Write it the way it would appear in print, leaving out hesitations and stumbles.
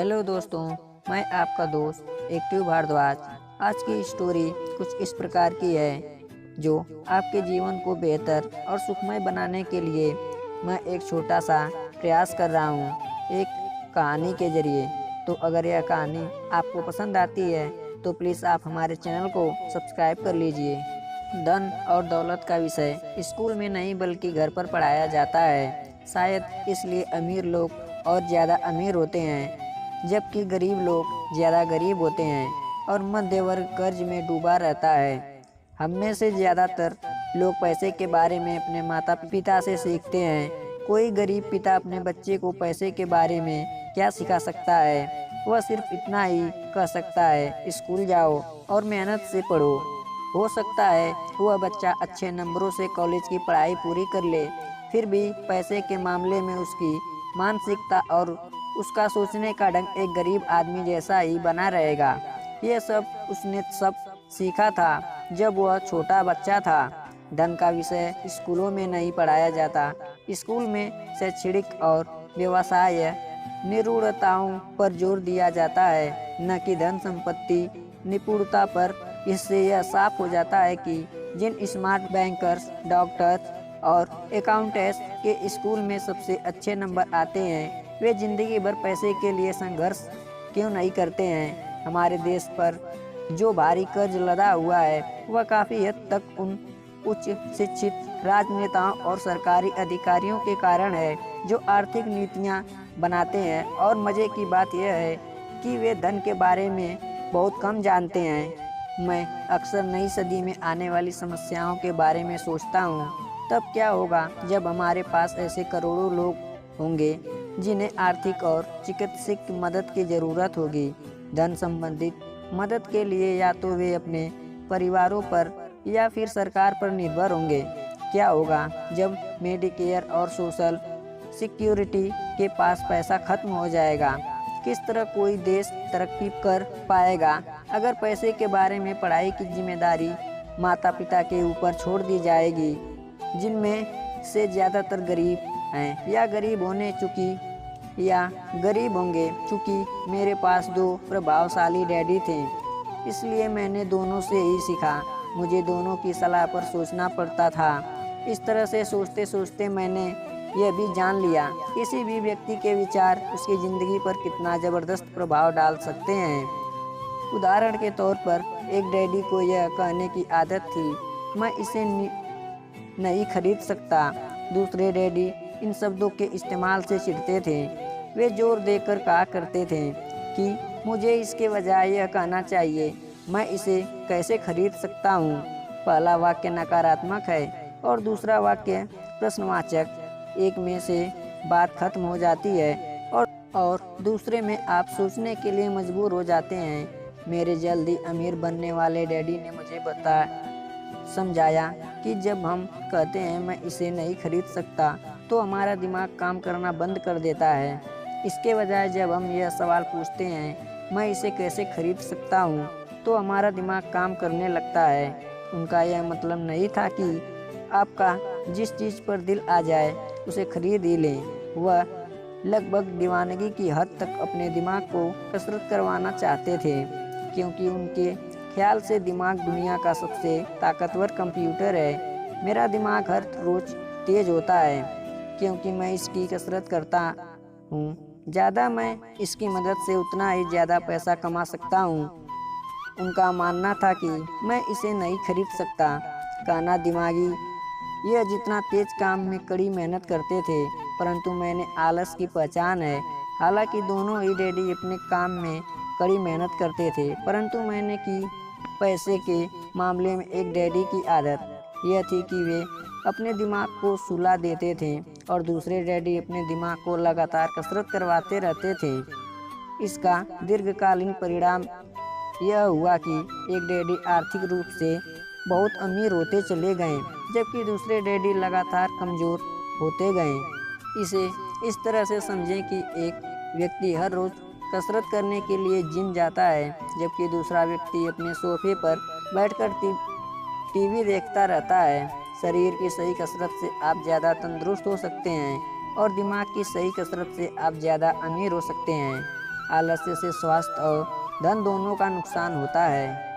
Hello दोस्तों, मैं आपका दोस्त एक्टिव भारद्वाज। आज की स्टोरी कुछ इस प्रकार की है जो आपके जीवन को बेहतर और सुखमय बनाने के लिए मैं एक छोटा सा प्रयास कर रहा हूँ एक कहानी के जरिए। तो अगर यह कहानी आपको पसंद आती है तो प्लीज़ आप हमारे चैनल को सब्सक्राइब कर लीजिए। धन और दौलत का विषय स्कूल में नहीं बल्कि घर पर पढ़ाया जाता है। शायद इसलिए अमीर लोग और ज़्यादा अमीर होते हैं जबकि गरीब लोग ज़्यादा गरीब होते हैं और मध्य वर्ग कर्ज में डूबा रहता है। हम में से ज़्यादातर लोग पैसे के बारे में अपने माता पिता से सीखते हैं। कोई गरीब पिता अपने बच्चे को पैसे के बारे में क्या सिखा सकता है? वह सिर्फ इतना ही कह सकता है, स्कूल जाओ और मेहनत से पढ़ो। हो सकता है वह बच्चा अच्छे नंबरों से कॉलेज की पढ़ाई पूरी कर ले, फिर भी पैसे के मामले में उसकी मानसिकता और उसका सोचने का ढंग एक गरीब आदमी जैसा ही बना रहेगा। यह सब उसने सीखा था जब वह छोटा बच्चा था। धन का विषय स्कूलों में नहीं पढ़ाया जाता। स्कूल में शैक्षणिक और व्यवसाय निरूढ़ताओं पर जोर दिया जाता है, न कि धन संपत्ति निपुणता पर। इससे यह साफ हो जाता है कि जिन स्मार्ट बैंकर्स, डॉक्टर्स और अकाउंटेंट्स के स्कूल में सबसे अच्छे नंबर आते हैं वे जिंदगी भर पैसे के लिए संघर्ष क्यों नहीं करते हैं। हमारे देश पर जो भारी कर्ज लदा हुआ है वह काफ़ी हद तक उन उच्च शिक्षित राजनेताओं और सरकारी अधिकारियों के कारण है जो आर्थिक नीतियां बनाते हैं। और मज़े की बात यह है कि वे धन के बारे में बहुत कम जानते हैं। मैं अक्सर नई सदी में आने वाली समस्याओं के बारे में सोचता हूँ। तब क्या होगा जब हमारे पास ऐसे करोड़ों लोग होंगे जिन्हें आर्थिक और चिकित्सक मदद की ज़रूरत होगी। धन संबंधित मदद के लिए या तो वे अपने परिवारों पर या फिर सरकार पर निर्भर होंगे। क्या होगा जब मेडिकेयर और सोशल सिक्योरिटी के पास पैसा खत्म हो जाएगा? किस तरह कोई देश तरक्की कर पाएगा अगर पैसे के बारे में पढ़ाई की जिम्मेदारी माता पिता के ऊपर छोड़ दी जाएगी, जिनमें से ज़्यादातर गरीब हैं या गरीब होंगे। चूँकि मेरे पास दो प्रभावशाली डैडी थे, इसलिए मैंने दोनों से ही सीखा। मुझे दोनों की सलाह पर सोचना पड़ता था। इस तरह से सोचते सोचते मैंने यह भी जान लिया किसी भी व्यक्ति के विचार उसकी ज़िंदगी पर कितना ज़बरदस्त प्रभाव डाल सकते हैं। उदाहरण के तौर पर एक डैडी को यह कहने की आदत थी, मैं इसे नहीं खरीद सकता। दूसरे डैडी इन शब्दों के इस्तेमाल से चिढ़ते थे। वे जोर देकर कहा करते थे कि मुझे इसके बजाय यह कहना चाहिए, मैं इसे कैसे खरीद सकता हूँ। पहला वाक्य नकारात्मक है और दूसरा वाक्य प्रश्नवाचक। एक में से बात खत्म हो जाती है और दूसरे में आप सोचने के लिए मजबूर हो जाते हैं। मेरे जल्दी अमीर बनने वाले डैडी ने मुझे समझाया कि जब हम कहते हैं मैं इसे नहीं खरीद सकता तो हमारा दिमाग काम करना बंद कर देता है। इसके बजाय जब हम यह सवाल पूछते हैं मैं इसे कैसे खरीद सकता हूँ तो हमारा दिमाग काम करने लगता है। उनका यह मतलब नहीं था कि आपका जिस चीज़ पर दिल आ जाए उसे खरीद ही लें। वह लगभग दीवानगी की हद तक अपने दिमाग को कसरत करवाना चाहते थे, क्योंकि उनके ख्याल से दिमाग दुनिया का सबसे ताकतवर कंप्यूटर है। मेरा दिमाग हर रोज़ तेज होता है क्योंकि मैं इसकी कसरत करता हूँ। ज़्यादा मैं इसकी मदद से उतना ही ज़्यादा पैसा कमा सकता हूँ। उनका मानना था कि मैं इसे नहीं खरीद सकता। कहना दिमागी यह जितना तेज काम में कड़ी मेहनत करते थे, परंतु मैंने आलस की पहचान है। हालांकि दोनों ही डैडी अपने काम में कड़ी मेहनत करते थे, परंतु मैंने की पैसे के मामले में एक डैडी की आदत यह थी कि वे अपने दिमाग को सुला देते थे और दूसरे डैडी अपने दिमाग को लगातार कसरत करवाते रहते थे। इसका दीर्घकालीन परिणाम यह हुआ कि एक डैडी आर्थिक रूप से बहुत अमीर होते चले गए जबकि दूसरे डैडी लगातार कमज़ोर होते गए। इसे इस तरह से समझें कि एक व्यक्ति हर रोज़ कसरत करने के लिए जिम जाता है जबकि दूसरा व्यक्ति अपने सोफे पर बैठकर टीवी देखता रहता है। शरीर की सही कसरत से आप ज़्यादा तंदुरुस्त हो सकते हैं और दिमाग की सही कसरत से आप ज़्यादा अमीर हो सकते हैं। आलस्य से स्वास्थ्य और धन दोनों का नुकसान होता है।